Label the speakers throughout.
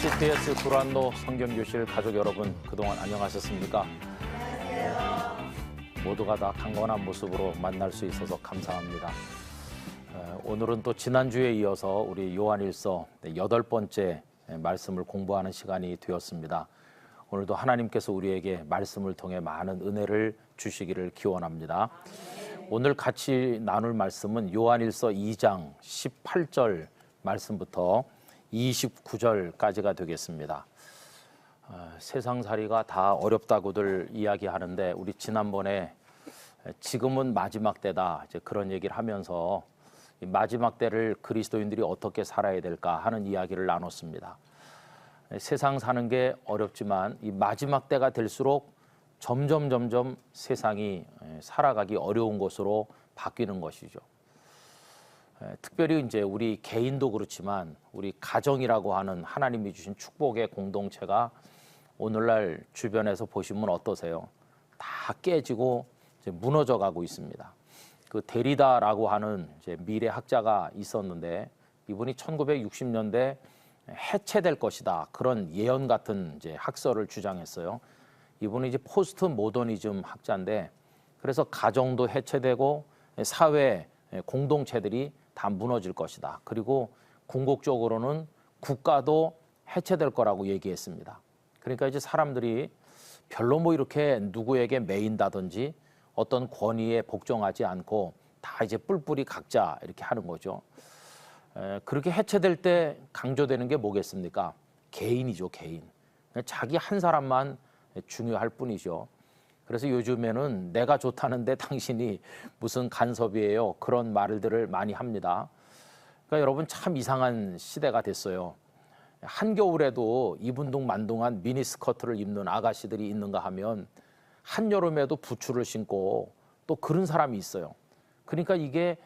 Speaker 1: CTS 두란노 성경교실 가족 여러분, 그동안 안녕하셨습니까? 모두가 다 강건한 모습으로 만날 수 있어서 감사합니다. 오늘은 또 지난주에 이어서 우리 요한일서 8번째 말씀을 공부하는 시간이 되었습니다. 오늘도 하나님께서 우리에게 말씀을 통해 많은 은혜를 주시기를 기원합니다. 오늘 같이 나눌 말씀은 요한일서 2장 18절 말씀부터 29절까지가 되겠습니다. 세상살이가 다 어렵다고들 이야기하는데, 우리 지난번에 지금은 마지막 때다 이제 그런 얘기를 하면서 이 마지막 때를 그리스도인들이 어떻게 살아야 될까 하는 이야기를 나눴습니다. 세상 사는 게 어렵지만 이 마지막 때가 될수록 점점 세상이 살아가기 어려운 것으로 바뀌는 것이죠. 특별히 이제 우리 개인도 그렇지만 우리 가정이라고 하는 하나님이 주신 축복의 공동체가 오늘날 주변에서 보시면 어떠세요? 다 깨지고 이제 무너져 가고 있습니다. 그 데리다라고 하는 이제 미래학자가 있었는데, 이분이 1960년대 해체될 것이다 그런 예언 같은 이제 학설을 주장했어요. 이분이 이제 포스트 모더니즘 학자인데, 그래서 가정도 해체되고 사회 공동체들이 다 무너질 것이다. 그리고 궁극적으로는 국가도 해체될 거라고 얘기했습니다. 그러니까 이제 사람들이 별로 뭐 이렇게 누구에게 매인다든지 어떤 권위에 복종하지 않고 다 이제 뿔뿔이 각자 이렇게 하는 거죠. 그렇게 해체될 때 강조되는 게 뭐겠습니까? 개인이죠, 개인. 자기 한 사람만 중요할 뿐이죠. 그래서 요즘에는 내가 좋다는데 당신이 무슨 간섭이에요, 그런 말들을 많이 합니다. 그러니까 여러분, 참 이상한 시대가 됐어요. 한겨울에도 이분둥만둥한 미니스커트를 입는 아가씨들이 있는가 하면 한여름에도 부츠를 신고 또 그런 사람이 있어요. 그러니까 이게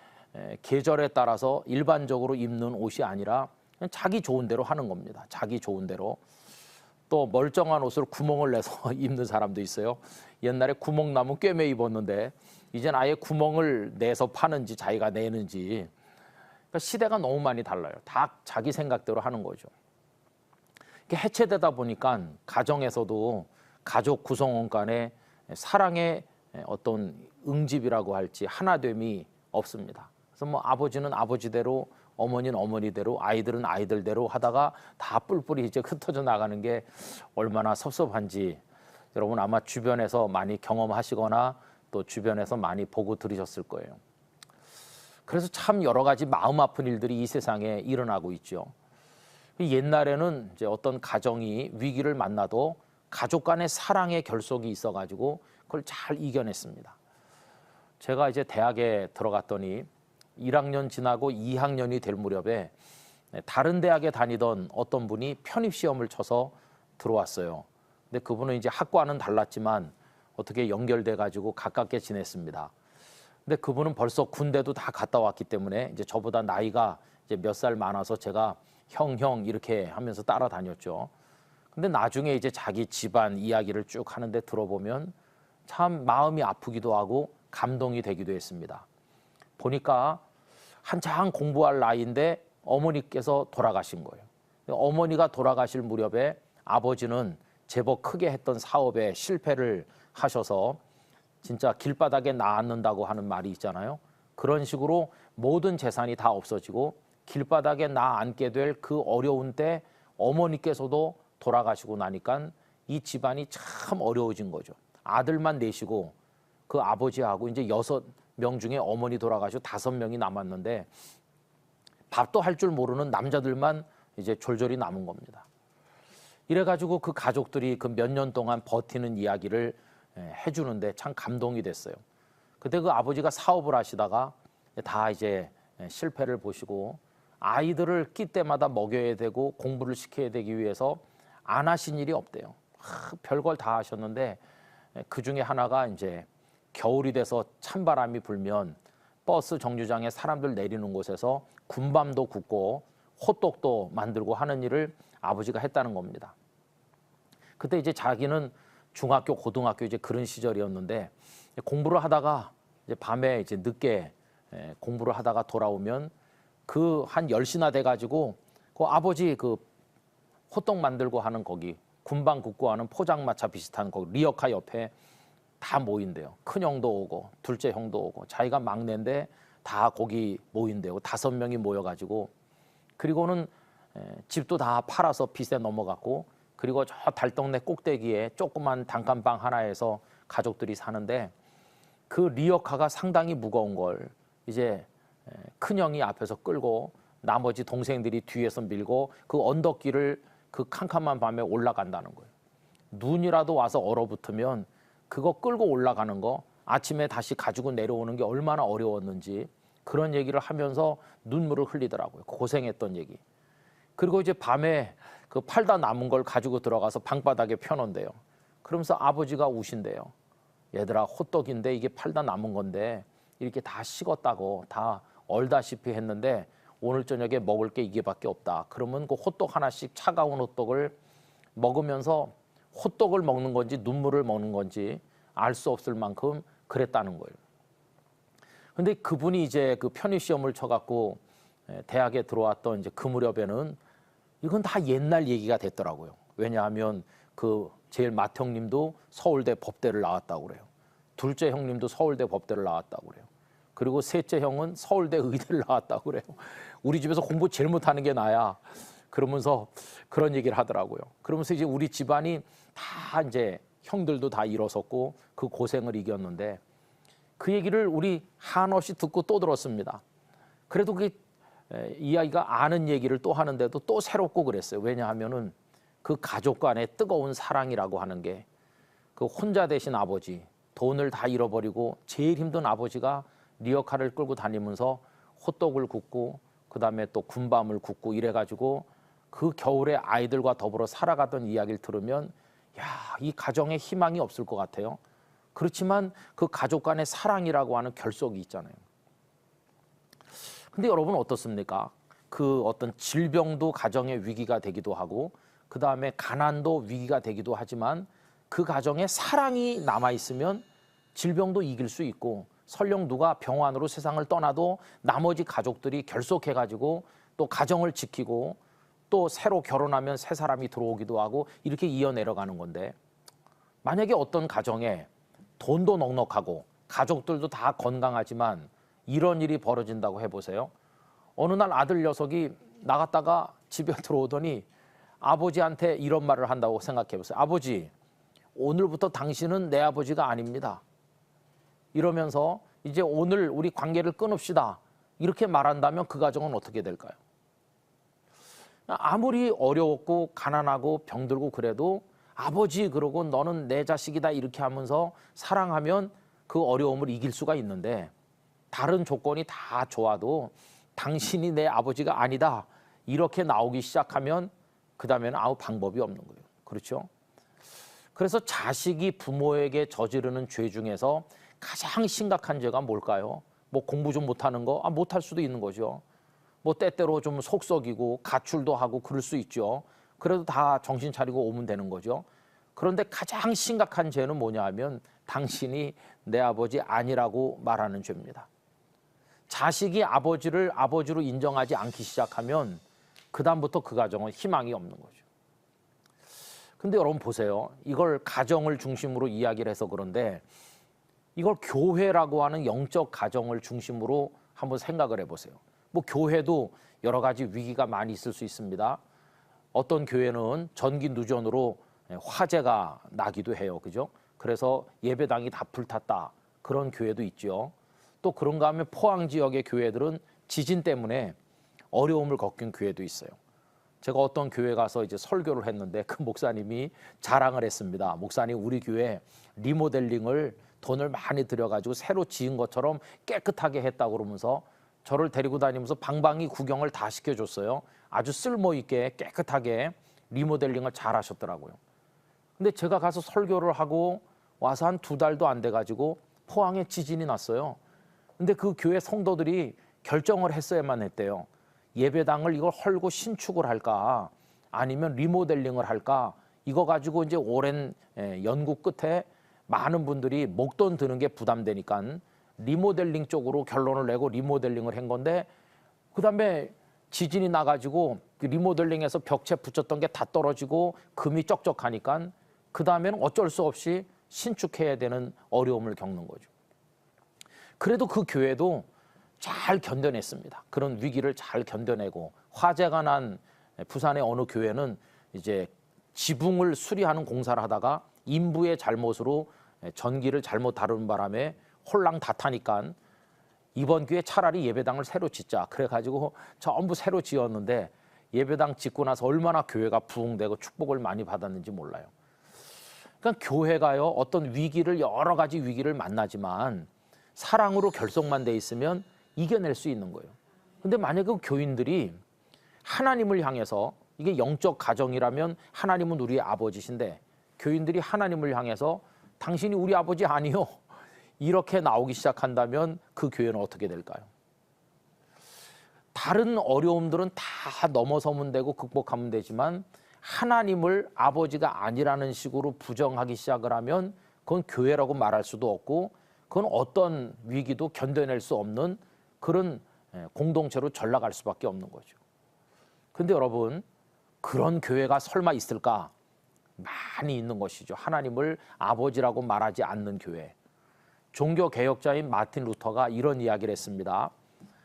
Speaker 1: 계절에 따라서 일반적으로 입는 옷이 아니라 그냥 자기 좋은 대로 하는 겁니다. 자기 좋은 대로. 또 멀쩡한 옷을 구멍을 내서 입는 사람도 있어요. 옛날에 구멍 나면 꿰매 입었는데 이젠 아예 구멍을 내서 파는지 자기가 내는지. 그러니까 시대가 너무 많이 달라요. 다 자기 생각대로 하는 거죠. 이렇게 해체되다 보니까 가정에서도 가족 구성원 간에 사랑의 어떤 응집이라고 할지 하나됨이 없습니다. 그래서 뭐 아버지는 아버지대로, 어머니는 어머니대로, 아이들은 아이들대로 하다가 다 뿔뿔이 이제 흩어져 나가는 게 얼마나 섭섭한지 여러분 아마 주변에서 많이 경험하시거나 또 주변에서 많이 보고 들으셨을 거예요. 그래서 참 여러 가지 마음 아픈 일들이 이 세상에 일어나고 있죠. 옛날에는 이제 어떤 가정이 위기를 만나도 가족 간의 사랑의 결속이 있어가지고 그걸 잘 이겨냈습니다. 제가 이제 대학에 들어갔더니 1학년 지나고 2학년이 될 무렵에 다른 대학에 다니던 어떤 분이 편입시험을 쳐서 들어왔어요. 근데 그분은 이제 학과는 달랐지만 어떻게 연결돼 가지고 가깝게 지냈습니다. 근데 그분은 벌써 군대도 다 갔다 왔기 때문에 이제 저보다 나이가 이제 몇 살 많아서 제가 형 이렇게 하면서 따라다녔죠. 근데 나중에 이제 자기 집안 이야기를 쭉 하는데 들어보면 참 마음이 아프기도 하고 감동이 되기도 했습니다. 보니까 한창 공부할 나이인데 어머니께서 돌아가신 거예요. 어머니가 돌아가실 무렵에 아버지는 제법 크게 했던 사업에 실패를 하셔서 진짜 길바닥에 놔앉는다고 하는 말이 있잖아요. 그런 식으로 모든 재산이 다 없어지고 길바닥에 놔앉게 될 그 어려운 때 어머니께서도 돌아가시고 나니까 이 집안이 참 어려워진 거죠. 아들만 내시고 그 아버지하고 이제 6명 중에 어머니 돌아가시고 5명이 남았는데 밥도 할 줄 모르는 남자들만 이제 졸졸이 남은 겁니다. 이래가지고 그 가족들이 그 몇 년 동안 버티는 이야기를 해주는데 참 감동이 됐어요. 그때 그 아버지가 사업을 하시다가 다 이제 실패를 보시고 아이들을 끼 때마다 먹여야 되고 공부를 시켜야 되기 위해서 안 하신 일이 없대요. 별걸 다 하셨는데 그 중에 하나가 이제 겨울이 돼서 찬바람이 불면 버스 정류장에 사람들 내리는 곳에서 군밤도 굽고 호떡도 만들고 하는 일을 아버지가 했다는 겁니다. 그때 이제 자기는 중학교, 고등학교 이제 그런 시절이었는데 공부를 하다가 이제 밤에 이제 늦게 공부를 하다가 돌아오면 그 한 10시나 돼가지고 그 아버지 그 호떡 만들고 하는 거기, 군방 굽고 하는 포장마차 비슷한 거기 리어카 옆에 다 모인대요. 큰 형도 오고 둘째 형도 오고 자기가 막내인데 다 거기 모인대요. 5명이 모여가지고, 그리고는 집도 다 팔아서 빚에 넘어갔고, 그리고 저 달동네 꼭대기에 조그만 단칸방 하나에서 가족들이 사는데, 그 리어카가 상당히 무거운 걸 이제 큰형이 앞에서 끌고 나머지 동생들이 뒤에서 밀고 그 언덕길을 그 캄캄한 밤에 올라간다는 거예요. 눈이라도 와서 얼어붙으면 그거 끌고 올라가는 거, 아침에 다시 가지고 내려오는 게 얼마나 어려웠는지 그런 얘기를 하면서 눈물을 흘리더라고요. 고생했던 얘기. 그리고 이제 밤에 그 팔다 남은 걸 가지고 들어가서 방바닥에 펴놓은대요. 그러면서 아버지가 우신대요. 얘들아, 호떡인데 이게 팔다 남은 건데 이렇게 다 식었다고, 다 얼다시피 했는데 오늘 저녁에 먹을 게 이게밖에 없다. 그러면 그 호떡 하나씩, 차가운 호떡을 먹으면서 호떡을 먹는 건지 눈물을 먹는 건지 알 수 없을 만큼 그랬다는 거예요. 근데 그분이 이제 그 편입시험을 쳐갖고 대학에 들어왔던 이제 그 무렵에는 이건 다 옛날 얘기가 됐더라고요. 왜냐하면 그 제일 맏형님도 서울대 법대를 나왔다고 그래요. 둘째 형님도 서울대 법대를 나왔다고 그래요. 그리고 셋째 형은 서울대 의대를 나왔다고 그래요. 우리 집에서 공부 제일 못하는 게 나야. 그러면서 그런 얘기를 하더라고요. 그러면서 이제 우리 집안이 다 이제 형들도 다 일어섰고 그 고생을 이겼는데, 그 얘기를 우리 한없이 듣고 또 들었습니다. 그래도 그 이야기가 아는 얘기를 또 하는데도 또 새롭고 그랬어요. 왜냐하면은 그 가족 간의 뜨거운 사랑이라고 하는 게, 그 혼자 되신 아버지, 돈을 다 잃어버리고 제일 힘든 아버지가 리어카를 끌고 다니면서 호떡을 굽고 그다음에 또 군밤을 굽고 이래가지고 그 겨울에 아이들과 더불어 살아가던 이야기를 들으면, 야, 이 가정에 희망이 없을 것 같아요. 그렇지만 그 가족 간의 사랑이라고 하는 결속이 있잖아요. 근데 여러분 어떻습니까? 그 어떤 질병도 가정의 위기가 되기도 하고, 그 다음에 가난도 위기가 되기도 하지만, 그 가정에 사랑이 남아있으면 질병도 이길 수 있고, 설령 누가 병환으로 세상을 떠나도 나머지 가족들이 결속해가지고 또 가정을 지키고 또 새로 결혼하면 새 사람이 들어오기도 하고 이렇게 이어내려가는 건데, 만약에 어떤 가정에 돈도 넉넉하고 가족들도 다 건강하지만 이런 일이 벌어진다고 해보세요. 어느 날 아들 녀석이 나갔다가 집에 들어오더니 아버지한테 이런 말을 한다고 생각해보세요. 아버지, 오늘부터 당신은 내 아버지가 아닙니다. 이러면서 이제 오늘 우리 관계를 끊읍시다. 이렇게 말한다면 그 가정은 어떻게 될까요? 아무리 어려웠고 가난하고 병들고 그래도 아버지 그러고 너는 내 자식이다 이렇게 하면서 사랑하면 그 어려움을 이길 수가 있는데, 다른 조건이 다 좋아도 당신이 내 아버지가 아니다 이렇게 나오기 시작하면 그 다음에는 아무 방법이 없는 거예요. 그렇죠? 그래서 자식이 부모에게 저지르는 죄 중에서 가장 심각한 죄가 뭘까요? 뭐 공부 좀 못하는 거? 못할 수도 있는 거죠. 뭐 때때로 좀 속썩이고 가출도 하고 그럴 수 있죠. 그래도 다 정신 차리고 오면 되는 거죠. 그런데 가장 심각한 죄는 뭐냐 하면 당신이 내 아버지 아니라고 말하는 죄입니다. 자식이 아버지를 아버지로 인정하지 않기 시작하면 그다음부터 그 가정은 희망이 없는 거죠. 근데 여러분 보세요. 이걸 가정을 중심으로 이야기를 해서 그런데, 이걸 교회라고 하는 영적 가정을 중심으로 한번 생각을 해보세요. 뭐 교회도 여러 가지 위기가 많이 있을 수 있습니다. 어떤 교회는 전기 누전으로 화재가 나기도 해요. 그죠? 그래서 예배당이 다 불탔다. 그런 교회도 있죠. 또 그런가 하면 포항 지역의 교회들은 지진 때문에 어려움을 겪은 교회도 있어요. 제가 어떤 교회 가서 이제 설교를 했는데 그 목사님이 자랑을 했습니다. 목사님, 우리 교회 리모델링을 돈을 많이 들여가지고 새로 지은 것처럼 깨끗하게 했다고 그러면서 저를 데리고 다니면서 방방이 구경을 다 시켜줬어요. 아주 쓸모있게 깨끗하게 리모델링을 잘 하셨더라고요. 근데 제가 가서 설교를 하고 와서 한 2달도 안 돼가지고 포항에 지진이 났어요. 근데 그 교회 성도들이 결정을 했어야만 했대요. 예배당을 이걸 헐고 신축을 할까 아니면 리모델링을 할까, 이거 가지고 이제 오랜 연구 끝에 많은 분들이 목돈 드는 게 부담되니까 리모델링 쪽으로 결론을 내고 리모델링을 한 건데, 그다음에 지진이 나가지고 리모델링해서 벽체 붙였던 게 다 떨어지고 금이 쩍쩍하니까 그 다음에는 어쩔 수 없이 신축해야 되는 어려움을 겪는 거죠. 그래도 그 교회도 잘 견뎌냈습니다. 그런 위기를 잘 견뎌내고 화재가 난 부산의 어느 교회는 이제 지붕을 수리하는 공사를 하다가 인부의 잘못으로 전기를 잘못 다루는 바람에 홀랑 다 타니까 이번 기회에 차라리 예배당을 새로 짓자 그래가지고 전부 새로 지었는데 예배당 짓고 나서 얼마나 교회가 부흥되고 축복을 많이 받았는지 몰라요. 그러니까 교회가요 어떤 위기를 여러 가지 위기를 만나지만 사랑으로 결속만 돼 있으면 이겨낼 수 있는 거예요. 근데 만약에 그 교인들이 하나님을 향해서 이게 영적 가정이라면 하나님은 우리의 아버지신데 교인들이 하나님을 향해서 당신이 우리 아버지 아니요 이렇게 나오기 시작한다면 그 교회는 어떻게 될까요? 다른 어려움들은 다 넘어서면 되고 극복하면 되지만 하나님을 아버지가 아니라는 식으로 부정하기 시작을 하면 그건 교회라고 말할 수도 없고 그건 어떤 위기도 견뎌낼 수 없는 그런 공동체로 전락할 수밖에 없는 거죠. 근데 여러분 그런 교회가 설마 있을까? 많이 있는 것이죠. 하나님을 아버지라고 말하지 않는 교회. 종교개혁자인 마틴 루터가 이런 이야기를 했습니다.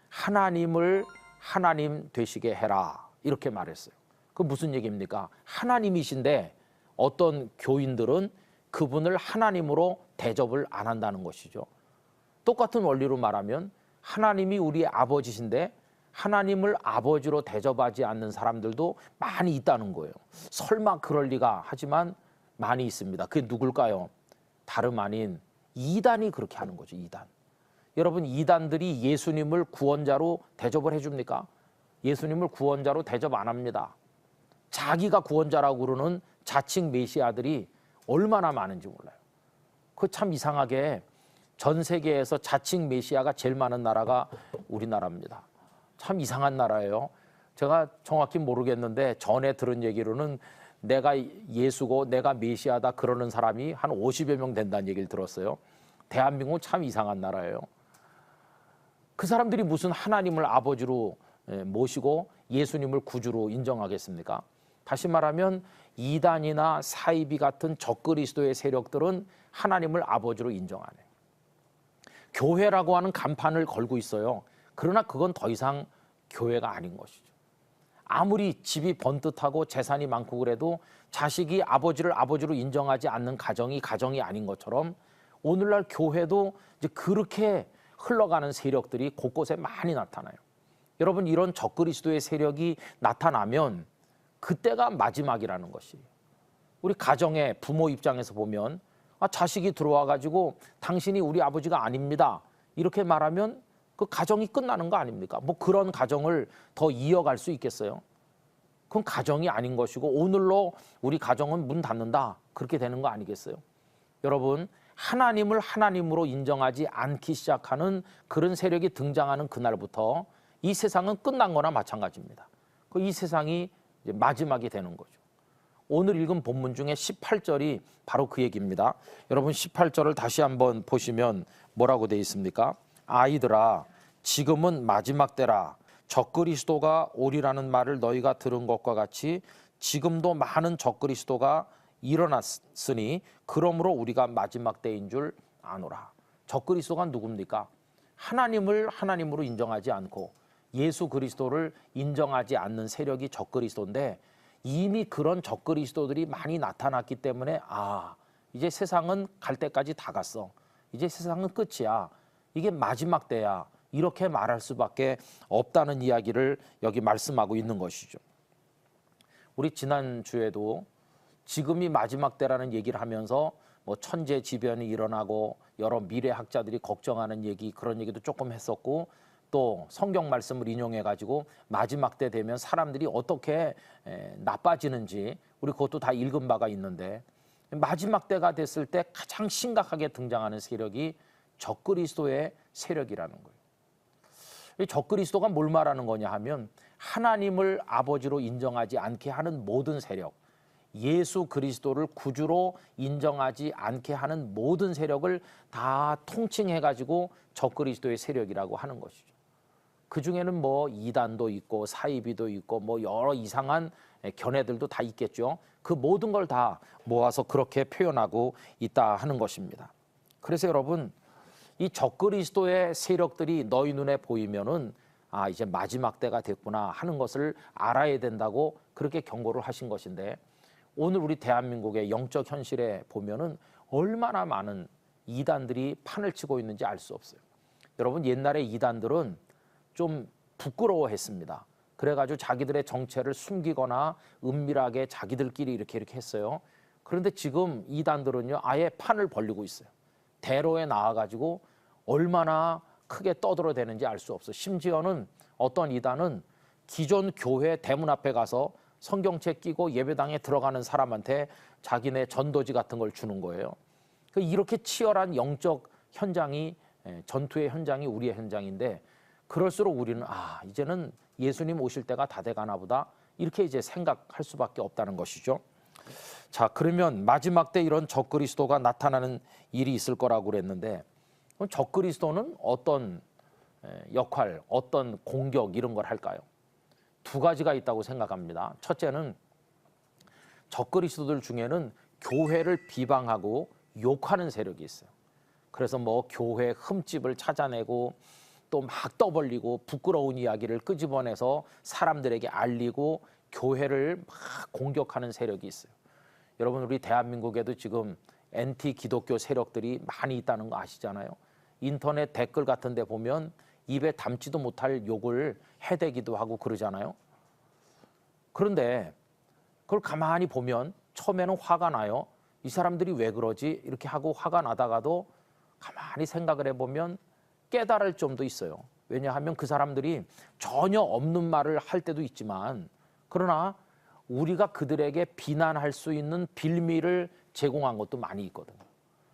Speaker 1: 하나님을 하나님 되시게 해라 이렇게 말했어요. 그 무슨 얘기입니까? 하나님이신데 어떤 교인들은 그분을 하나님으로 대접을 안 한다는 것이죠. 똑같은 원리로 말하면 하나님이 우리의 아버지신데 하나님을 아버지로 대접하지 않는 사람들도 많이 있다는 거예요. 설마 그럴 리가 하지만 많이 있습니다. 그게 누굴까요? 다름 아닌 이단이 그렇게 하는 거죠. 이단. 여러분 이단들이 예수님을 구원자로 대접을 해줍니까? 예수님을 구원자로 대접 안 합니다. 자기가 구원자라고 그러는 자칭 메시아들이 얼마나 많은지 몰라요. 그 참 이상하게 전 세계에서 자칭 메시아가 제일 많은 나라가 우리나라입니다. 참 이상한 나라예요. 제가 정확히 모르겠는데 전에 들은 얘기로는 내가 예수고 내가 메시아다 그러는 사람이 한 50여 명 된다는 얘기를 들었어요. 대한민국은 참 이상한 나라예요. 그 사람들이 무슨 하나님을 아버지로 모시고 예수님을 구주로 인정하겠습니까? 다시 말하면 이단이나 사이비 같은 적그리스도의 세력들은 하나님을 아버지로 인정 안 해요. 교회라고 하는 간판을 걸고 있어요. 그러나 그건 더 이상 교회가 아닌 것이죠. 아무리 집이 번듯하고 재산이 많고 그래도 자식이 아버지를 아버지로 인정하지 않는 가정이 아닌 것처럼 오늘날 교회도 이제 그렇게 흘러가는 세력들이 곳곳에 많이 나타나요. 여러분 이런 적그리스도의 세력이 나타나면 그때가 마지막이라는 것이. 우리 가정의 부모 입장에서 보면 자식이 들어와 가지고 당신이 우리 아버지가 아닙니다. 이렇게 말하면 그 가정이 끝나는 거 아닙니까? 뭐 그런 가정을 더 이어갈 수 있겠어요? 그건 가정이 아닌 것이고 오늘로 우리 가정은 문 닫는다. 그렇게 되는 거 아니겠어요? 여러분 하나님을 하나님으로 인정하지 않기 시작하는 그런 세력이 등장하는 그날부터 이 세상은 끝난 거나 마찬가지입니다. 이 세상이 이제 마지막이 되는 거죠. 오늘 읽은 본문 중에 18절이 바로 그 얘기입니다. 여러분 18절을 다시 한번 보시면 뭐라고 되어 있습니까? 아이들아 지금은 마지막 때라 적그리스도가 오리라는 말을 너희가 들은 것과 같이 지금도 많은 적그리스도가 일어났으니 그러므로 우리가 마지막 때인 줄 아노라. 적그리스도가 누굽니까? 하나님을 하나님으로 인정하지 않고 예수 그리스도를 인정하지 않는 세력이 적그리스도인데 이미 그런 적그리스도들이 많이 나타났기 때문에 이제 세상은 갈 때까지 다 갔어. 이제 세상은 끝이야. 이게 마지막 때야. 이렇게 말할 수밖에 없다는 이야기를 여기 말씀하고 있는 것이죠. 우리 지난주에도 지금이 마지막 때라는 얘기를 하면서 뭐 천재지변이 일어나고 여러 미래학자들이 걱정하는 얘기 그런 얘기도 조금 했었고 또 성경 말씀을 인용해 가지고 마지막 때 되면 사람들이 어떻게 나빠지는지 우리 그것도 다 읽은 바가 있는데 마지막 때가 됐을 때 가장 심각하게 등장하는 세력이 적그리스도의 세력이라는 거예요. 이 적그리스도가 뭘 말하는 거냐 하면 하나님을 아버지로 인정하지 않게 하는 모든 세력, 예수 그리스도를 구주로 인정하지 않게 하는 모든 세력을 다 통칭해 가지고 적그리스도의 세력이라고 하는 것이죠. 그 중에는 뭐 이단도 있고 사이비도 있고 뭐 여러 이상한 견해들도 다 있겠죠. 그 모든 걸 다 모아서 그렇게 표현하고 있다 하는 것입니다. 그래서 여러분, 이 적그리스도의 세력들이 너희 눈에 보이면은 아, 이제 마지막 때가 됐구나 하는 것을 알아야 된다고 그렇게 경고를 하신 것인데, 오늘 우리 대한민국의 영적 현실에 보면은 얼마나 많은 이단들이 판을 치고 있는지 알 수 없어요. 여러분, 옛날에 이단들은 좀 부끄러워했습니다. 그래가지고 자기들의 정체를 숨기거나 은밀하게 자기들끼리 이렇게 했어요. 그런데 지금 이단들은요, 아예 판을 벌리고 있어요. 대로에 나와가지고 얼마나 크게 떠들어대는지 알 수 없어요. 심지어는 어떤 이단은 기존 교회 대문 앞에 가서 성경책 끼고 예배당에 들어가는 사람한테 자기네 전도지 같은 걸 주는 거예요. 이렇게 치열한 영적 현장이, 전투의 현장이 우리의 현장인데, 그럴수록 우리는 이제는 예수님 오실 때가 다 돼가나 보다, 이렇게 이제 생각할 수밖에 없다는 것이죠. 자, 그러면 마지막 때 이런 적그리스도가 나타나는 일이 있을 거라고 그랬는데, 그럼 적그리스도는 어떤 역할, 어떤 공격 이런 걸 할까요? 두 가지가 있다고 생각합니다. 첫째는 적그리스도들 중에는 교회를 비방하고 욕하는 세력이 있어요. 그래서 뭐 교회 흠집을 찾아내고 또 막 떠벌리고 부끄러운 이야기를 끄집어내서 사람들에게 알리고 교회를 막 공격하는 세력이 있어요. 여러분, 우리 대한민국에도 지금 엔티 기독교 세력들이 많이 있다는 거 아시잖아요. 인터넷 댓글 같은 데 보면 입에 담지도 못할 욕을 해대기도 하고 그러잖아요. 그런데 그걸 가만히 보면 처음에는 화가 나요. 이 사람들이 왜 그러지? 이렇게 하고 화가 나다가도 가만히 생각을 해보면 깨달을 점도 있어요. 왜냐하면 그 사람들이 전혀 없는 말을 할 때도 있지만, 그러나 우리가 그들에게 비난할 수 있는 빌미를 제공한 것도 많이 있거든요.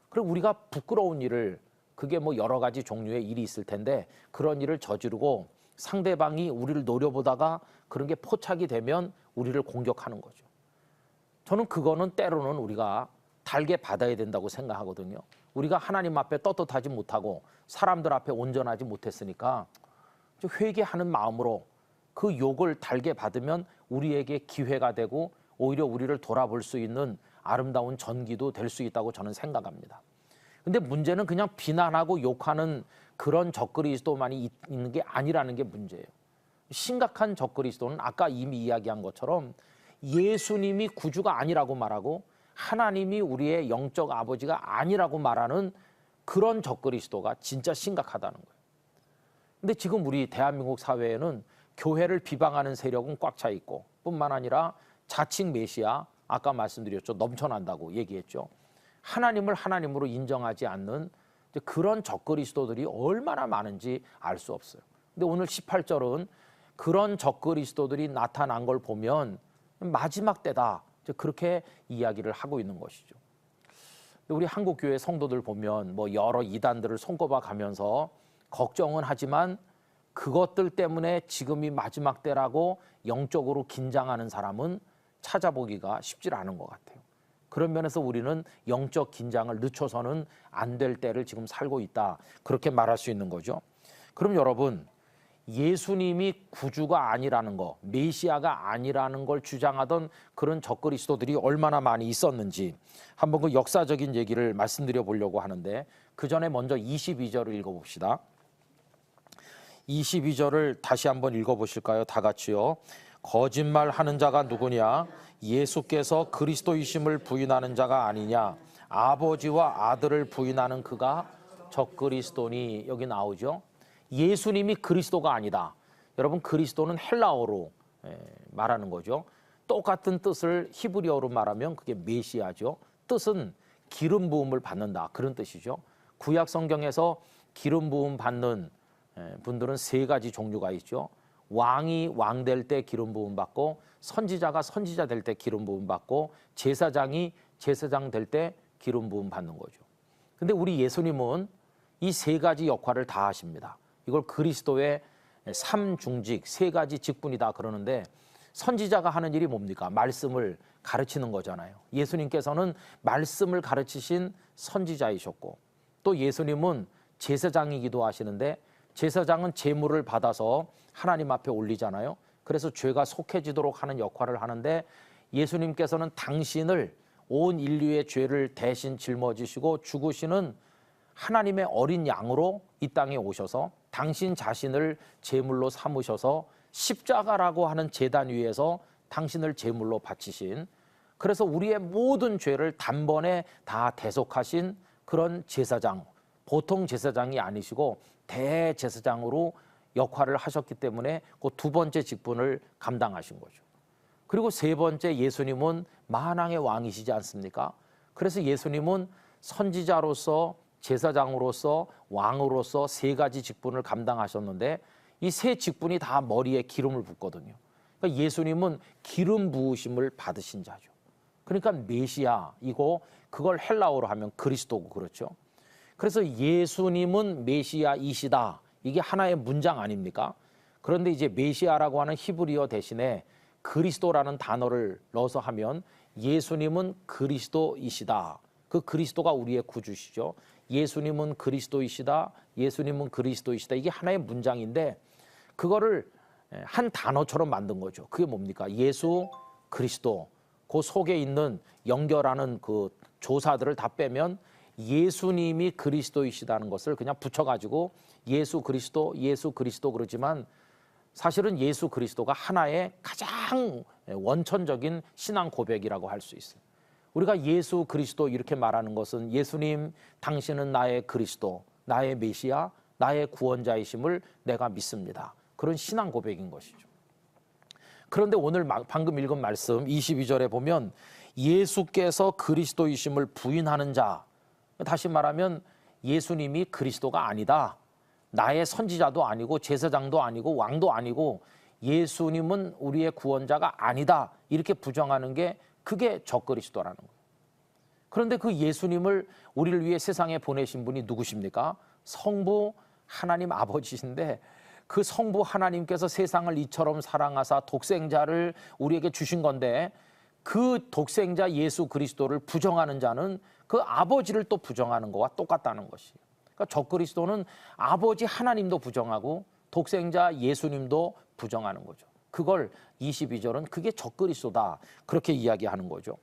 Speaker 1: 그리고 우리가 부끄러운 일을, 그게 뭐 여러 가지 종류의 일이 있을 텐데, 그런 일을 저지르고 상대방이 우리를 노려보다가 그런 게 포착이 되면 우리를 공격하는 거죠. 저는 그거는 때로는 우리가 달게 받아야 된다고 생각하거든요. 우리가 하나님 앞에 떳떳하지 못하고 사람들 앞에 온전하지 못했으니까 회개하는 마음으로 그 욕을 달게 받으면 우리에게 기회가 되고 오히려 우리를 돌아볼 수 있는 아름다운 전기도 될 수 있다고 저는 생각합니다. 근데 문제는 그냥 비난하고 욕하는 그런 적그리스도만이 있는 게 아니라는 게 문제예요. 심각한 적그리스도는 아까 이미 이야기한 것처럼 예수님이 구주가 아니라고 말하고 하나님이 우리의 영적 아버지가 아니라고 말하는 그런 적그리스도가 진짜 심각하다는 거예요. 근데 지금 우리 대한민국 사회에는 교회를 비방하는 세력은 꽉 차 있고, 뿐만 아니라 자칭 메시아, 아까 말씀드렸죠, 넘쳐난다고 얘기했죠. 하나님을 하나님으로 인정하지 않는 그런 적그리스도들이 얼마나 많은지 알 수 없어요. 근데 오늘 18절은 그런 적그리스도들이 나타난 걸 보면 마지막 때다, 그렇게 이야기를 하고 있는 것이죠. 우리 한국교회 성도들 보면 뭐 여러 이단들을 손꼽아 가면서 걱정은 하지만 그것들 때문에 지금이 마지막 때라고 영적으로 긴장하는 사람은 찾아보기가 쉽지 않은 것 같아요. 그런 면에서 우리는 영적 긴장을 늦춰서는 안 될 때를 지금 살고 있다, 그렇게 말할 수 있는 거죠. 그럼 여러분, 예수님이 구주가 아니라는 거, 메시아가 아니라는 걸 주장하던 그런 적그리스도들이 얼마나 많이 있었는지 한번 그 역사적인 얘기를 말씀드려 보려고 하는데, 그 전에 먼저 22절을 읽어봅시다. 22절을 다시 한번 읽어보실까요? 다 같이요. 거짓말하는 자가 누구냐? 예수께서 그리스도이심을 부인하는 자가 아니냐? 아버지와 아들을 부인하는 그가 적그리스도니. 여기 나오죠. 예수님이 그리스도가 아니다. 여러분, 그리스도는 헬라어로 말하는 거죠. 똑같은 뜻을 히브리어로 말하면 그게 메시아죠. 뜻은 기름 부음을 받는다, 그런 뜻이죠. 구약 성경에서 기름 부음 받는 분들은 세 가지 종류가 있죠. 왕이 왕 될 때 기름 부음 받고, 선지자가 선지자 될 때 기름 부음 받고, 제사장이 제사장 될 때 기름 부음 받는 거죠. 근데 우리 예수님은 이 세 가지 역할을 다 하십니다. 이걸 그리스도의 삼중직, 세 가지 직분이다 그러는데, 선지자가 하는 일이 뭡니까? 말씀을 가르치는 거잖아요. 예수님께서는 말씀을 가르치신 선지자이셨고, 또 예수님은 제사장이기도 하시는데 제사장은 제물을 받아서 하나님 앞에 올리잖아요. 그래서 죄가 속해지도록 하는 역할을 하는데 예수님께서는 당신을 온 인류의 죄를 대신 짊어지시고 죽으시는 하나님의 어린 양으로 이 땅에 오셔서 당신 자신을 제물로 삼으셔서 십자가라고 하는 제단 위에서 당신을 제물로 바치신, 그래서 우리의 모든 죄를 단번에 다 대속하신 그런 제사장, 보통 제사장이 아니시고 대제사장으로 역할을 하셨기 때문에 그 두 번째 직분을 감당하신 거죠. 그리고 세 번째, 예수님은 만왕의 왕이시지 않습니까? 그래서 예수님은 선지자로서, 제사장으로서, 왕으로서 세 가지 직분을 감당하셨는데 이 세 직분이 다 머리에 기름을 붓거든요. 그러니까 예수님은 기름 부으심을 받으신 자죠. 그러니까 메시아이고, 그걸 헬라어로 하면 그리스도고, 그렇죠. 그래서 예수님은 메시아이시다, 이게 하나의 문장 아닙니까? 그런데 이제 메시아라고 하는 히브리어 대신에 그리스도라는 단어를 넣어서 하면 예수님은 그리스도이시다. 그 그리스도가 우리의 구주시죠. 예수님은 그리스도이시다, 예수님은 그리스도이시다. 이게 하나의 문장인데 그거를 한 단어처럼 만든 거죠. 그게 뭡니까? 예수, 그리스도. 그 속에 있는 연결하는 그 조사들을 다 빼면 예수님이 그리스도이시다는 것을 그냥 붙여가지고 예수 그리스도, 예수 그리스도 그러지만 사실은 예수 그리스도가 하나의 가장 원천적인 신앙 고백이라고 할 수 있어요. 우리가 예수 그리스도 이렇게 말하는 것은 예수님, 당신은 나의 그리스도, 나의 메시아, 나의 구원자이심을 내가 믿습니다. 그런 신앙 고백인 것이죠. 그런데 오늘 방금 읽은 말씀 22절에 보면 예수께서 그리스도이심을 부인하는 자, 다시 말하면 예수님이 그리스도가 아니다, 나의 선지자도 아니고 제사장도 아니고 왕도 아니고 예수님은 우리의 구원자가 아니다, 이렇게 부정하는 게 그게 적그리스도라는 거예요. 그런데 그 예수님을 우리를 위해 세상에 보내신 분이 누구십니까? 성부 하나님 아버지신데 그 성부 하나님께서 세상을 이처럼 사랑하사 독생자를 우리에게 주신 건데 그 독생자 예수 그리스도를 부정하는 자는 그 아버지를 또 부정하는 거와 똑같다는 것이에요. 그러니까 적그리스도는 아버지 하나님도 부정하고 독생자 예수님도 부정하는 거죠. 그걸 22절은 그게 적그리스도다, 그렇게 이야기하는 거죠.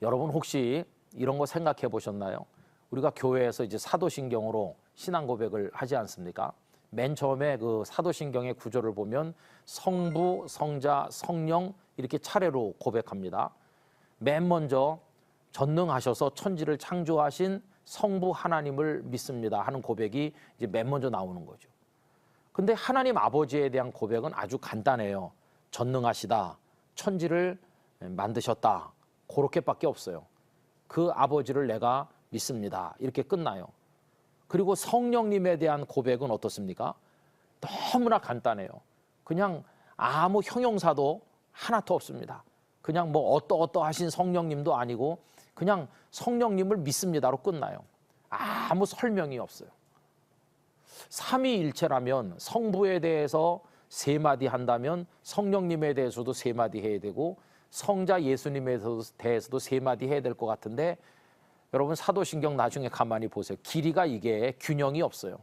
Speaker 1: 여러분 혹시 이런 거 생각해 보셨나요? 우리가 교회에서 이제 사도신경으로 신앙 고백을 하지 않습니까? 맨 처음에 그 사도신경의 구조를 보면 성부, 성자, 성령 이렇게 차례로 고백합니다. 맨 먼저 전능하셔서 천지를 창조하신 성부 하나님을 믿습니다 하는 고백이 이제 맨 먼저 나오는 거죠. 근데 하나님 아버지에 대한 고백은 아주 간단해요. 전능하시다, 천지를 만드셨다, 그렇게밖에 없어요. 그 아버지를 내가 믿습니다, 이렇게 끝나요. 그리고 성령님에 대한 고백은 어떻습니까? 너무나 간단해요. 그냥 아무 형용사도 하나도 없습니다. 그냥 뭐 어떠하신 성령님도 아니고 그냥 성령님을 믿습니다로 끝나요. 아무 설명이 없어요. 삼위일체라면 성부에 대해서 세 마디 한다면 성령님에 대해서도 세 마디 해야 되고 성자 예수님에 대해서도 세 마디 해야 될 것 같은데 여러분 사도신경 나중에 가만히 보세요. 길이가 이게 균형이 없어요.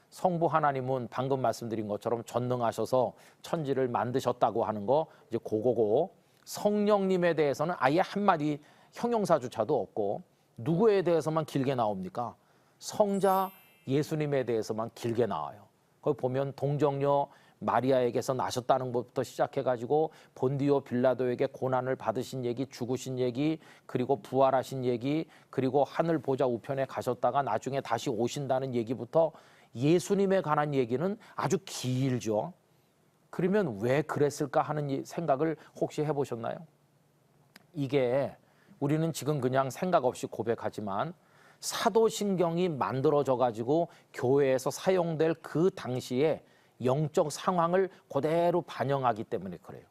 Speaker 1: 성부 하나님은 방금 말씀드린 것처럼 전능하셔서 천지를 만드셨다고 하는 거 이제 고거고, 성령님에 대해서는 아예 한마디 형용사조차도 없고 누구에 대해서만 길게 나옵니까? 성자 예수님에 대해서만 길게 나와요. 거기 보면 동정녀 마리아에게서 나셨다는 것부터 시작해가지고 본디오 빌라도에게 고난을 받으신 얘기, 죽으신 얘기, 그리고 부활하신 얘기, 그리고 하늘 보좌 우편에 가셨다가 나중에 다시 오신다는 얘기부터 예수님에 관한 얘기는 아주 길죠. 그러면 왜 그랬을까 하는 생각을 혹시 해보셨나요? 이게 우리는 지금 그냥 생각 없이 고백하지만 사도신경이 만들어져 가지고 교회에서 사용될 그 당시에 영적 상황을 그대로 반영하기 때문에 그래요.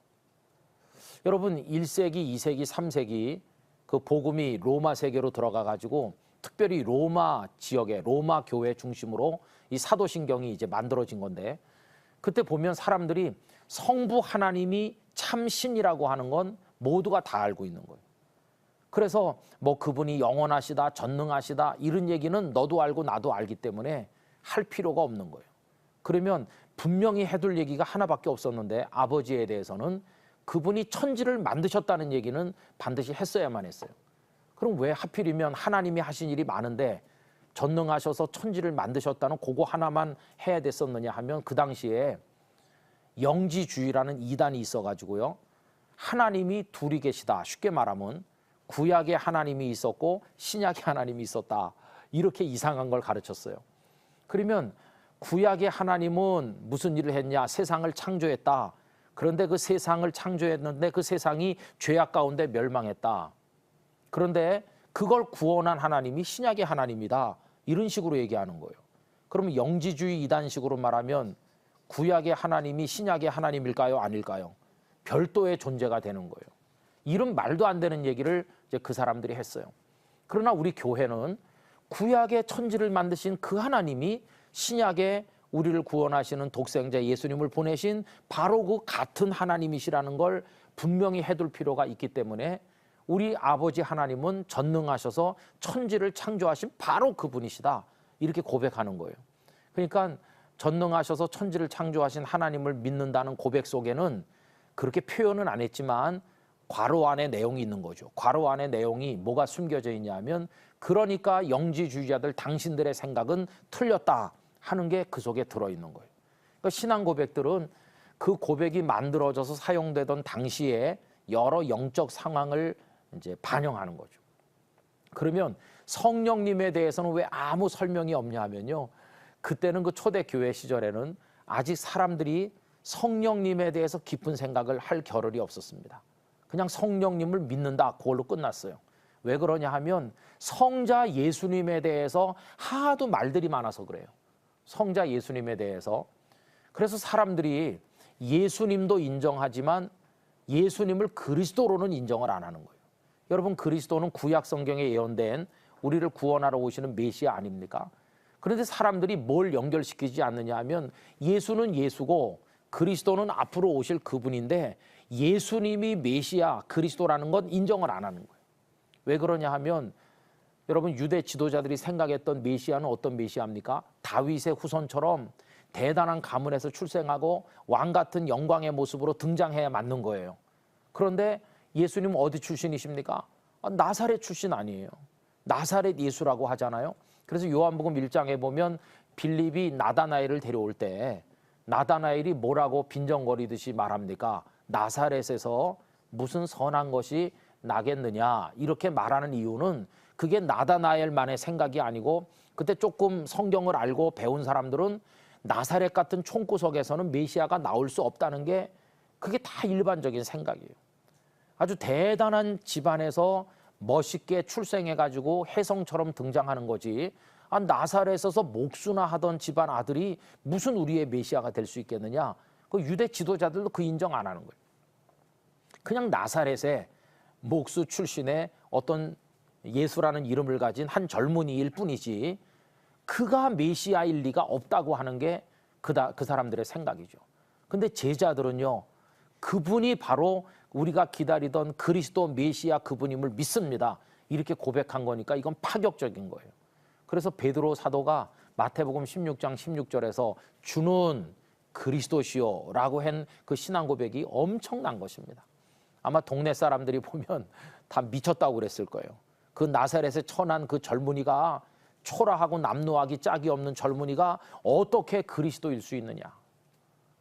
Speaker 1: 여러분 1세기, 2세기, 3세기 그 복음이 로마 세계로 들어가 가지고 특별히 로마 지역에 로마 교회 중심으로 이 사도신경이 이제 만들어진 건데 그때 보면 사람들이 성부 하나님이 참 신이라고 하는 건 모두가 다 알고 있는 거예요. 그래서 뭐 그분이 영원하시다, 전능하시다 이런 얘기는 너도 알고 나도 알기 때문에 할 필요가 없는 거예요. 그러면 분명히 해둘 얘기가 하나밖에 없었는데 아버지에 대해서는 그분이 천지를 만드셨다는 얘기는 반드시 했어야만 했어요. 그럼 왜 하필이면 하나님이 하신 일이 많은데 전능하셔서 천지를 만드셨다는 그거 하나만 해야 됐었느냐 하면 그 당시에 영지주의라는 이단이 있어가지고요. 하나님이 둘이 계시다. 쉽게 말하면 구약에 하나님이 있었고 신약에 하나님이 있었다. 이렇게 이상한 걸 가르쳤어요. 그러면 구약의 하나님은 무슨 일을 했냐? 세상을 창조했다. 그런데 그 세상을 창조했는데 그 세상이 죄악 가운데 멸망했다. 그런데 그걸 구원한 하나님이 신약의 하나님이다. 이런 식으로 얘기하는 거예요. 그러면 영지주의 이단식으로 말하면 구약의 하나님이 신약의 하나님일까요? 아닐까요? 별도의 존재가 되는 거예요. 이런 말도 안 되는 얘기를 이제 그 사람들이 했어요. 그러나 우리 교회는 구약의 천지를 만드신 그 하나님이 신약에 우리를 구원하시는 독생자 예수님을 보내신 바로 그 같은 하나님이시라는 걸 분명히 해둘 필요가 있기 때문에 우리 아버지 하나님은 전능하셔서 천지를 창조하신 바로 그분이시다. 이렇게 고백하는 거예요. 그러니까 전능하셔서 천지를 창조하신 하나님을 믿는다는 고백 속에는 그렇게 표현은 안 했지만 괄호 안에 내용이 있는 거죠. 괄호 안에 내용이 뭐가 숨겨져 있냐면 그러니까 영지주의자들 당신들의 생각은 틀렸다 하는 게 그 속에 들어있는 거예요. 그러니까 신앙 고백들은 그 고백이 만들어져서 사용되던 당시에 여러 영적 상황을 이제 반영하는 거죠. 그러면 성령님에 대해서는 왜 아무 설명이 없냐 하면요. 그때는 그 초대교회 시절에는 아직 사람들이 성령님에 대해서 깊은 생각을 할 겨를이 없었습니다. 그냥 성령님을 믿는다. 그걸로 끝났어요. 왜 그러냐 하면 성자 예수님에 대해서 하도 말들이 많아서 그래요. 성자 예수님에 대해서. 그래서 사람들이 예수님도 인정하지만 예수님을 그리스도로는 인정을 안 하는 거예요. 여러분 그리스도는 구약 성경에 예언된 우리를 구원하러 오시는 메시아 아닙니까? 그런데 사람들이 뭘 연결시키지 않느냐 하면 예수는 예수고 그리스도는 앞으로 오실 그분인데 예수님이 메시아 그리스도라는 건 인정을 안 하는 거예요. 왜 그러냐 하면 여러분 유대 지도자들이 생각했던 메시아는 어떤 메시아입니까? 다윗의 후손처럼 대단한 가문에서 출생하고 왕 같은 영광의 모습으로 등장해야 맞는 거예요. 그런데 예수님은 어디 출신이십니까? 나사렛 출신 아니에요. 나사렛 예수라고 하잖아요. 그래서 요한복음 1장에 보면 빌립이 나다나엘을 데려올 때 나다나엘이 뭐라고 빈정거리듯이 말합니까? 나사렛에서 무슨 선한 것이 나겠느냐 이렇게 말하는 이유는 그게 나다나엘만의 생각이 아니고 그때 조금 성경을 알고 배운 사람들은 나사렛 같은 총구석에서는 메시아가 나올 수 없다는 게 그게 다 일반적인 생각이에요. 아주 대단한 집안에서 멋있게 출생해가지고 혜성처럼 등장하는 거지 나사렛에서 목수나 하던 집안 아들이 무슨 우리의 메시아가 될 수 있겠느냐. 그 유대 지도자들도 그 인정 안 하는 거예요. 그냥 나사렛에 목수 출신의 어떤 예수라는 이름을 가진 한 젊은이일 뿐이지 그가 메시아일 리가 없다고 하는 게 그 사람들의 생각이죠. 근데 제자들은요. 그분이 바로 우리가 기다리던 그리스도 메시아 그분임을 믿습니다. 이렇게 고백한 거니까 이건 파격적인 거예요. 그래서 베드로 사도가 마태복음 16장 16절에서 주는 그리스도시요 라고 한 그 신앙 고백이 엄청난 것입니다. 아마 동네 사람들이 보면 다 미쳤다고 그랬을 거예요. 그 나사렛에 천한 그 젊은이가 초라하고 남노하기 짝이 없는 젊은이가 어떻게 그리스도일 수 있느냐.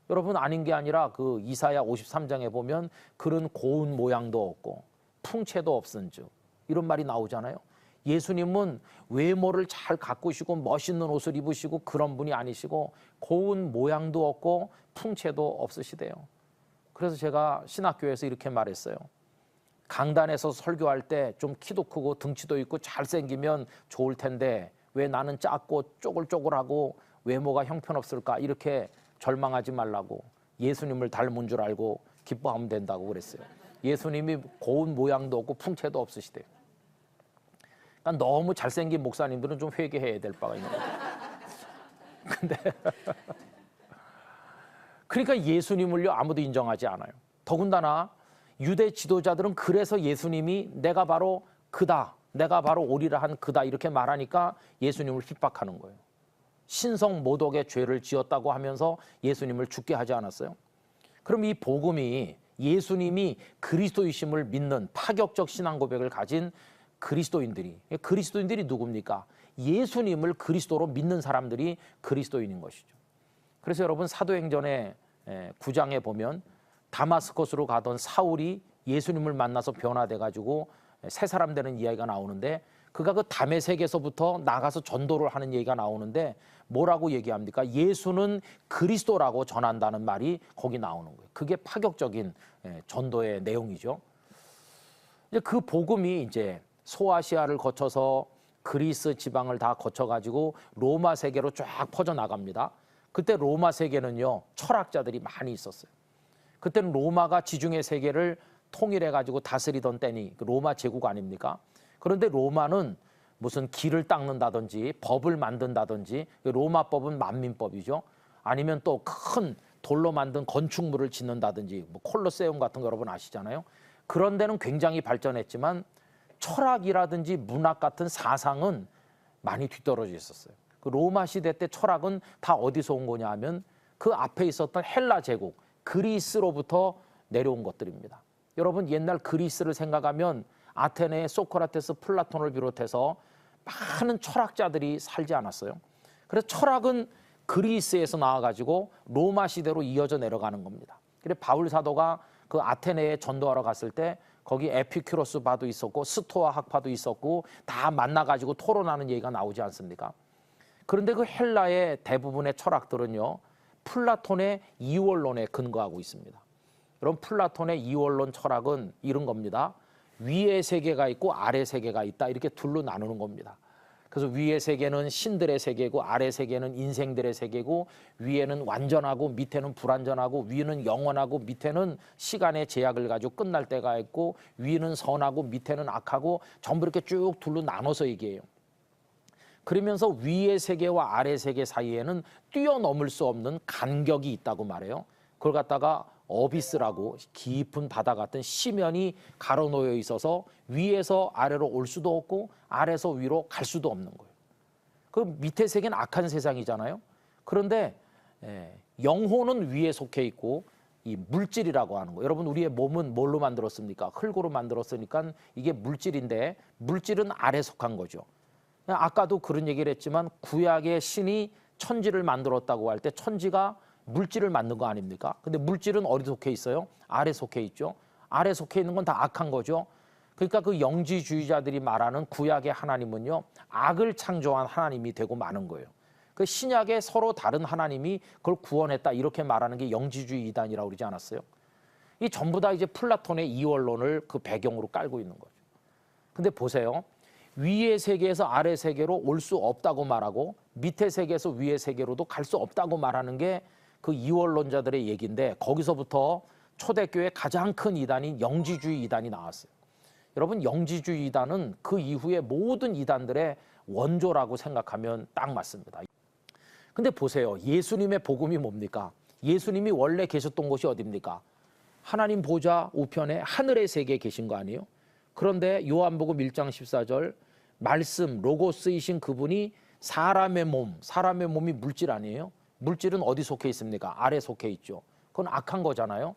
Speaker 1: 여러분 아닌 게 아니라 그 이사야 53장에 보면 그런 고운 모양도 없고 풍채도 없은즉 이런 말이 나오잖아요. 예수님은 외모를 잘 가꾸시고 멋있는 옷을 입으시고 그런 분이 아니시고 고운 모양도 없고 풍채도 없으시대요. 그래서 제가 신학교에서 이렇게 말했어요. 강단에서 설교할 때 좀 키도 크고 등치도 있고 잘생기면 좋을 텐데 왜 나는 작고 쪼글쪼글하고 외모가 형편없을까 이렇게 절망하지 말라고 예수님을 닮은 줄 알고 기뻐하면 된다고 그랬어요. 예수님이 고운 모양도 없고 풍채도 없으시대요. 그러니까 너무 잘생긴 목사님들은 좀 회개해야 될 바가 있는 거예요. 근데 그러니까 예수님을요 아무도 인정하지 않아요. 더군다나 유대 지도자들은 그래서 예수님이 내가 바로 그다, 내가 바로 오리라 한 그다 이렇게 말하니까 예수님을 핍박하는 거예요. 신성 모독의 죄를 지었다고 하면서 예수님을 죽게 하지 않았어요? 그럼 이 복음이 예수님이 그리스도이심을 믿는 파격적 신앙 고백을 가진 그리스도인들이 누굽니까? 예수님을 그리스도로 믿는 사람들이 그리스도인인 것이죠. 그래서 여러분 사도행전의 9장에 보면 다마스커스로 가던 사울이 예수님을 만나서 변화돼 가지고 새 사람 되는 이야기가 나오는데, 그가 그 다메섹에서부터 나가서 전도를 하는 얘기가 나오는데 뭐라고 얘기합니까? 예수는 그리스도라고 전한다는 말이 거기 나오는 거예요. 그게 파격적인 전도의 내용이죠. 이제 그 복음이 이제 소아시아를 거쳐서 그리스 지방을 다 거쳐가지고 로마 세계로 쫙 퍼져나갑니다. 그때 로마 세계는요, 철학자들이 많이 있었어요. 그때는 로마가 지중해 세계를 통일해가지고 다스리던 때니 로마 제국 아닙니까? 그런데 로마는 무슨 길을 닦는다든지 법을 만든다든지, 로마법은 만민법이죠. 아니면 또 큰 돌로 만든 건축물을 짓는다든지, 뭐 콜로세움 같은 거 여러분 아시잖아요. 그런 데는 굉장히 발전했지만 철학이라든지 문학 같은 사상은 많이 뒤떨어져 있었어요. 그 로마 시대 때 철학은 다 어디서 온 거냐 하면 그 앞에 있었던 헬라 제국, 그리스로부터 내려온 것들입니다. 여러분 옛날 그리스를 생각하면 아테네의 소크라테스, 플라톤을 비롯해서 많은 철학자들이 살지 않았어요? 그래서 철학은 그리스에서 나와가지고 로마 시대로 이어져 내려가는 겁니다. 그래서 바울 사도가 그 아테네에 전도하러 갔을 때 거기 에피큐로스 파도 있었고 스토아 학파도 있었고 다 만나가지고 토론하는 얘기가 나오지 않습니까? 그런데 그 헬라의 대부분의 철학들은요, 플라톤의 이원론에 근거하고 있습니다. 여러분 플라톤의 이원론 철학은 이런 겁니다. 위의 세계가 있고 아래 세계가 있다, 이렇게 둘로 나누는 겁니다. 그래서 위의 세계는 신들의 세계고 아래 세계는 인생들의 세계고, 위에는 완전하고 밑에는 불완전하고, 위는 영원하고 밑에는 시간의 제약을 가지고 끝날 때가 있고, 위는 선하고 밑에는 악하고, 전부 이렇게 쭉 둘로 나눠서 얘기해요. 그러면서 위의 세계와 아래 세계 사이에는 뛰어넘을 수 없는 간격이 있다고 말해요. 그걸 갖다가 어비스라고, 깊은 바다 같은 시면이 가로놓여 있어서 위에서 아래로 올 수도 없고 아래에서 위로 갈 수도 없는 거예요. 그 밑에 세계는 악한 세상이잖아요. 그런데 영혼은 위에 속해 있고, 이 물질이라고 하는 거, 여러분 우리의 몸은 뭘로 만들었습니까? 흙으로 만들었으니까 이게 물질인데, 물질은 아래 속한 거죠. 아까도 그런 얘기를 했지만 구약의 신이 천지를 만들었다고 할 때 천지가 물질을 만든 거 아닙니까? 근데 물질은 어디 속해 있어요? 아래 속해 있죠. 아래 속해 있는 건 다 악한 거죠. 그러니까 그 영지주의자들이 말하는 구약의 하나님은요, 악을 창조한 하나님이 되고 마는 거예요. 그 신약의 서로 다른 하나님이 그걸 구원했다, 이렇게 말하는 게 영지주의 이단이라고 그러지 않았어요? 이 전부 다 이제 플라톤의 이원론을 그 배경으로 깔고 있는 거죠. 근데 보세요. 위의 세계에서 아래 세계로 올 수 없다고 말하고, 밑의 세계에서 위의 세계로도 갈 수 없다고 말하는 게 그 이원론자들의 얘기인데, 거기서부터 초대교회 가장 큰 이단인 영지주의 이단이 나왔어요. 여러분 영지주의 이단은 그 이후에 모든 이단들의 원조라고 생각하면 딱 맞습니다. 근데 보세요. 예수님의 복음이 뭡니까? 예수님이 원래 계셨던 곳이 어디입니까? 하나님 보좌 우편에 하늘의 세계에 계신 거 아니에요? 그런데 요한복음 1장 14절 말씀 로고스이신 그분이 사람의 몸이 물질 아니에요? 물질은 어디 속해 있습니까? 아래 속해 있죠. 그건 악한 거잖아요.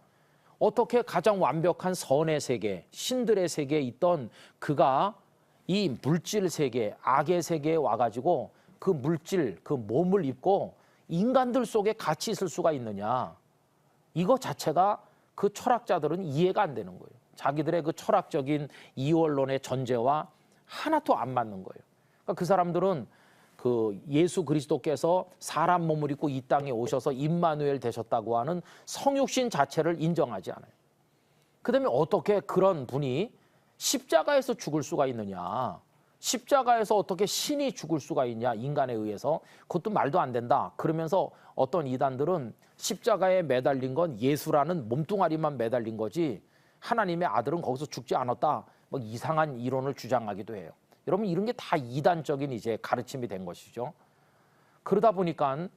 Speaker 1: 어떻게 가장 완벽한 선의 세계, 신들의 세계에 있던 그가 이 물질 세계, 악의 세계에 와가지고 그 물질, 그 몸을 입고 인간들 속에 같이 있을 수가 있느냐? 이거 자체가 그 철학자들은 이해가 안 되는 거예요. 자기들의 그 철학적인 이원론의 전제와 하나도 안 맞는 거예요. 그러니까 그 사람들은 그 예수 그리스도께서 사람 몸을 입고 이 땅에 오셔서 임마누엘 되셨다고 하는 성육신 자체를 인정하지 않아요. 그다음에 어떻게 그런 분이 십자가에서 죽을 수가 있느냐? 십자가에서 어떻게 신이 죽을 수가 있냐? 인간에 의해서. 그것도 말도 안 된다. 그러면서 어떤 이단들은 십자가에 매달린 건 예수라는 몸뚱아리만 매달린 거지 하나님의 아들은 거기서 죽지 않았다, 뭐 이상한 이론을 주장하기도 해요. 여러분 이런 게 다 이단적인 이제 가르침이 된 것이죠. 그러다 보니까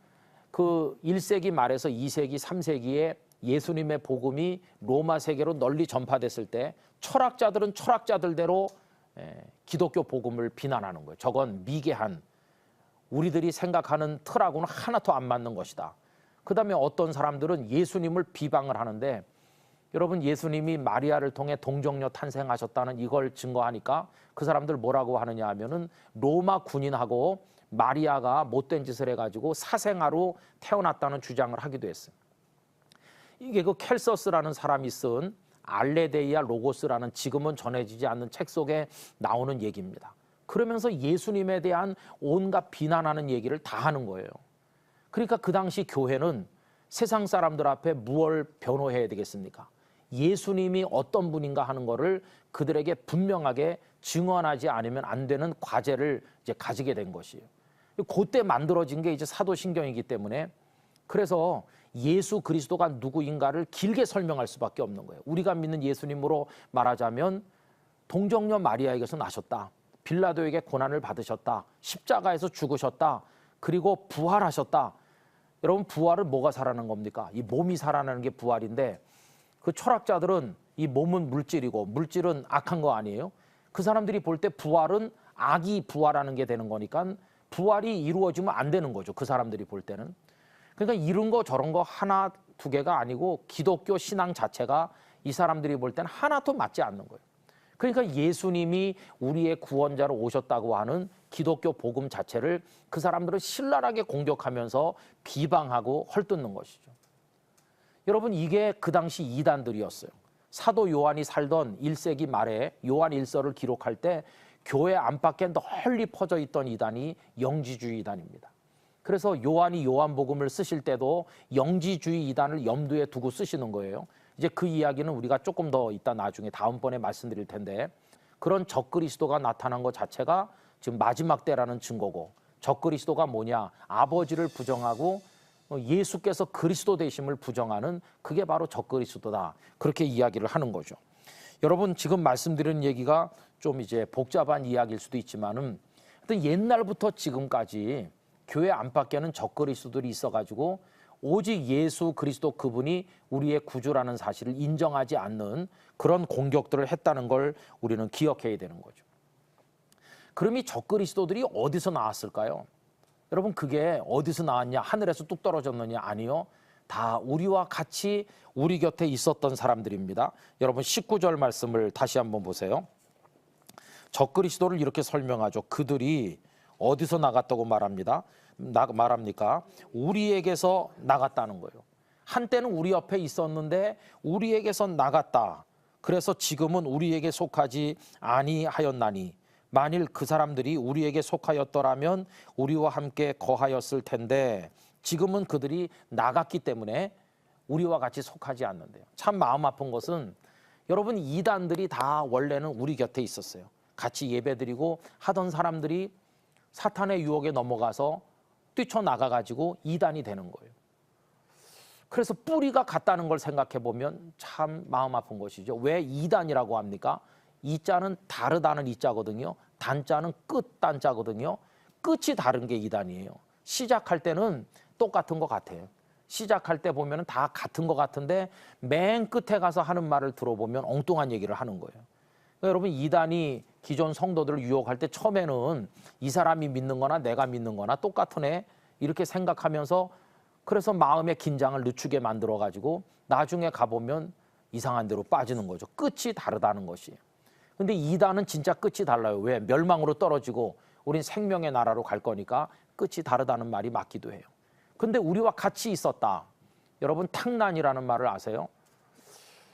Speaker 1: 그 1세기 말에서 2세기, 3세기에 예수님의 복음이 로마 세계로 널리 전파됐을 때 철학자들은 철학자들대로 기독교 복음을 비난하는 거예요. 저건 미개한, 우리들이 생각하는 틀하고는 하나도 안 맞는 것이다. 그 다음에 어떤 사람들은 예수님을 비방을 하는데, 여러분, 예수님이 마리아를 통해 동정녀 탄생하셨다는 이걸 증거하니까 그 사람들 뭐라고 하느냐 하면은 로마 군인하고 마리아가 못된 짓을 해가지고 사생아로 태어났다는 주장을 하기도 했어요. 이게 그 켈서스라는 사람이 쓴 알레데이아 로고스라는 지금은 전해지지 않는 책 속에 나오는 얘기입니다. 그러면서 예수님에 대한 온갖 비난하는 얘기를 다 하는 거예요. 그러니까 그 당시 교회는 세상 사람들 앞에 무엇을 변호해야 되겠습니까? 예수님이 어떤 분인가 하는 거를 그들에게 분명하게 증언하지 않으면 안 되는 과제를 이제 가지게 된 것이에요. 그때 만들어진 게 이제 사도신경이기 때문에, 그래서 예수 그리스도가 누구인가를 길게 설명할 수밖에 없는 거예요. 우리가 믿는 예수님으로 말하자면 동정녀 마리아에게서 나셨다, 빌라도에게 고난을 받으셨다, 십자가에서 죽으셨다, 그리고 부활하셨다. 여러분, 부활은 뭐가 살아나는 겁니까? 이 몸이 살아나는 게 부활인데, 그 철학자들은 이 몸은 물질이고 물질은 악한 거 아니에요? 그 사람들이 볼 때 부활은 악이 부활하는 게 되는 거니까 부활이 이루어지면 안 되는 거죠. 그 사람들이 볼 때는. 그러니까 이런 거 저런 거 하나 두 개가 아니고 기독교 신앙 자체가 이 사람들이 볼 때는 하나도 맞지 않는 거예요. 그러니까 예수님이 우리의 구원자로 오셨다고 하는 기독교 복음 자체를 그 사람들은 신랄하게 공격하면서 비방하고 헐뜯는 것이죠. 여러분, 이게 그 당시 이단들이었어요. 사도 요한이 살던 1세기 말에 요한 1서를 기록할 때 교회 안팎에 널리 퍼져 있던 이단이 영지주의 이단입니다. 그래서 요한이 요한복음을 쓰실 때도 영지주의 이단을 염두에 두고 쓰시는 거예요. 이제 그 이야기는 우리가 조금 더 이따 나중에 다음번에 말씀드릴 텐데, 그런 적그리스도가 나타난 것 자체가 지금 마지막 때라는 증거고, 적그리스도가 뭐냐? 아버지를 부정하고 예수께서 그리스도 되심을 부정하는, 그게 바로 적그리스도다. 그렇게 이야기를 하는 거죠. 여러분, 지금 말씀드리는 얘기가 좀 이제 복잡한 이야기일 수도 있지만은, 옛날부터 지금까지 교회 안팎에는 적그리스도들이 있어가지고 오직 예수 그리스도 그분이 우리의 구주라는 사실을 인정하지 않는 그런 공격들을 했다는 걸 우리는 기억해야 되는 거죠. 그럼 이 적그리스도들이 어디서 나왔을까요? 여러분, 그게 어디서 나왔냐? 하늘에서 뚝 떨어졌느냐? 아니요. 다 우리와 같이 우리 곁에 있었던 사람들입니다. 여러분, 19절 말씀을 다시 한번 보세요. 적그리스도를 이렇게 설명하죠. 그들이 어디서 나갔다고 말합니까? 우리에게서 나갔다는 거예요. 한때는 우리 옆에 있었는데 우리에게서 나갔다. 그래서 지금은 우리에게 속하지 아니하였나니, 만일 그 사람들이 우리에게 속하였더라면 우리와 함께 거하였을 텐데, 지금은 그들이 나갔기 때문에 우리와 같이 속하지 않는데요. 참 마음 아픈 것은, 여러분, 이단들이 다 원래는 우리 곁에 있었어요. 같이 예배드리고 하던 사람들이 사탄의 유혹에 넘어가서 뛰쳐나가가지고 이단이 되는 거예요. 그래서 뿌리가 같다는 걸 생각해 보면 참 마음 아픈 것이죠. 왜 이단이라고 합니까? 이자는 다르다는 이자거든요. 단자는 끝 단자거든요. 끝이 다른 게 이단이에요. 시작할 때는 똑같은 것 같아요. 시작할 때 보면 다 같은 것 같은데 맨 끝에 가서 하는 말을 들어보면 엉뚱한 얘기를 하는 거예요. 그러니까 여러분, 이단이 기존 성도들을 유혹할 때 처음에는 이 사람이 믿는 거나 내가 믿는 거나 똑같은 애 이렇게 생각하면서, 그래서 마음의 긴장을 늦추게 만들어 가지고 나중에 가보면 이상한 데로 빠지는 거죠. 끝이 다르다는 것이. 근데 이단은 진짜 끝이 달라요. 왜? 멸망으로 떨어지고 우린 생명의 나라로 갈 거니까 끝이 다르다는 말이 맞기도 해요. 근데 우리와 같이 있었다. 여러분, 탕난이라는 말을 아세요?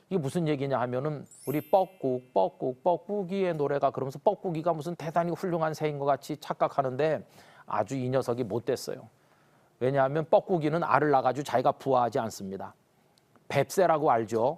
Speaker 1: 이게 무슨 얘기냐 하면은, 우리 뻐꾸기의 노래가 그러면서 뻐꾸기가 무슨 대단히 훌륭한 새인 것 같이 착각하는데 아주 이 녀석이 못됐어요. 왜냐하면 뻐꾸기는 알을 낳아가지고 자기가 부화하지 않습니다. 뱁새라고 알죠?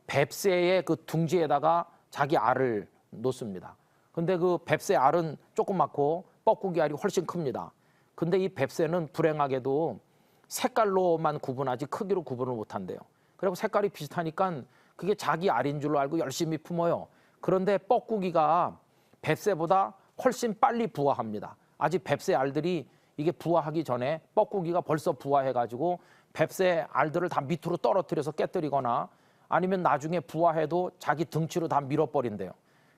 Speaker 1: 뱁새의 그 둥지에다가 자기 알을 놓습니다. 근데 그 뱁새 알은 조그맣고 뻐꾸기 알이 훨씬 큽니다. 근데 이 뱁새는 불행하게도 색깔로만 구분하지 크기로 구분을 못한대요. 그리고 색깔이 비슷하니까 그게 자기 알인 줄로 알고 열심히 품어요. 그런데 뻐꾸기가 뱁새보다 훨씬 빨리 부화합니다. 아직 뱁새 알들이 이게 부화하기 전에 뻐꾸기가 벌써 부화해가지고 뱁새 알들을 다 밑으로 떨어뜨려서 깨뜨리거나, 아니면 나중에 부화해도 자기 등치로 다 밀어버린대요.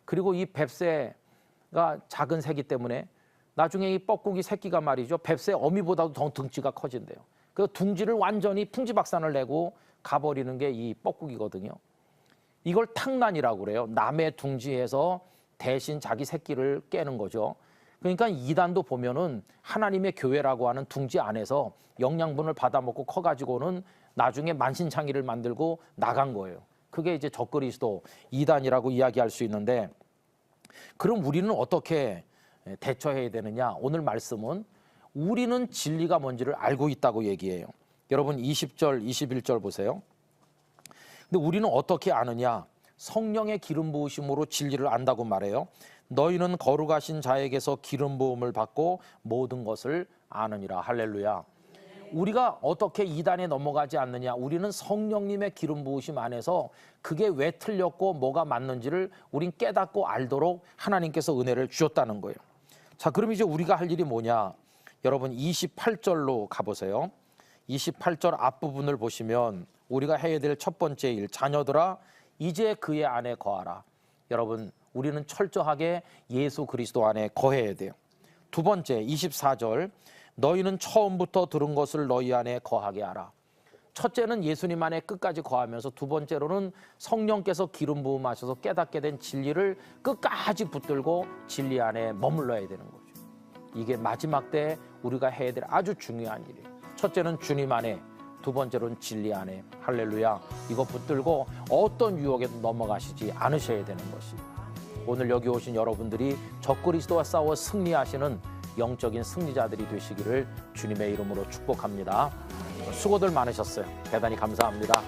Speaker 1: 그리고 이 뱁새가 작은 새기 때문에 나중에 이 뻐꾸기 새끼가 말이죠. 뱁새 어미보다도 더 등치가 커진대요. 그 둥지를 완전히 풍지박산을 내고 가버리는 게 이 뻐꾸기거든요. 이걸 탕난이라고 그래요. 남의 둥지에서 대신 자기 새끼를 깨는 거죠. 그러니까 이단도 보면은 하나님의 교회라고 하는 둥지 안에서 영양분을 받아먹고 커가지고는 나중에 만신창이를 만들고 나간 거예요. 그게 이제 적그리스도 이단이라고 이야기할 수 있는데, 그럼 우리는 어떻게 대처해야 되느냐? 오늘 말씀은 우리는 진리가 뭔지를 알고 있다고 얘기해요. 여러분 20절, 21절 보세요. 근데 우리는 어떻게 아느냐? 성령의 기름 부으심으로 진리를 안다고 말해요. 너희는 거룩하신 자에게서 기름 부음을 받고 모든 것을 아느니라. 할렐루야. 우리가 어떻게 이단에 넘어가지 않느냐? 우리는 성령님의 기름 부으심 안에서 그게 왜 틀렸고 뭐가 맞는지를 우린 깨닫고 알도록 하나님께서 은혜를 주셨다는 거예요. 자, 그럼 이제 우리가 할 일이 뭐냐? 여러분 28절로 가보세요. 28절 앞부분을 보시면 우리가 해야 될 첫 번째 일, 자녀들아 이제 그의 안에 거하라. 여러분 우리는 철저하게 예수 그리스도 안에 거해야 돼요. 두 번째 24절, 너희는 처음부터 들은 것을 너희 안에 거하게 하라. 첫째는 예수님 안에 끝까지 거하면서, 두 번째로는 성령께서 기름 부음하셔서 깨닫게 된 진리를 끝까지 붙들고 진리 안에 머물러야 되는 거죠. 이게 마지막 때 우리가 해야 될 아주 중요한 일이에요. 첫째는 주님 안에, 두 번째로는 진리 안에. 할렐루야. 이거 붙들고 어떤 유혹에도 넘어가시지 않으셔야 되는 것이, 오늘 여기 오신 여러분들이 적그리스도와 싸워 승리하시는 영적인 승리자들이 되시기를 주님의 이름으로 축복합니다. 수고들 많으셨어요. 대단히 감사합니다.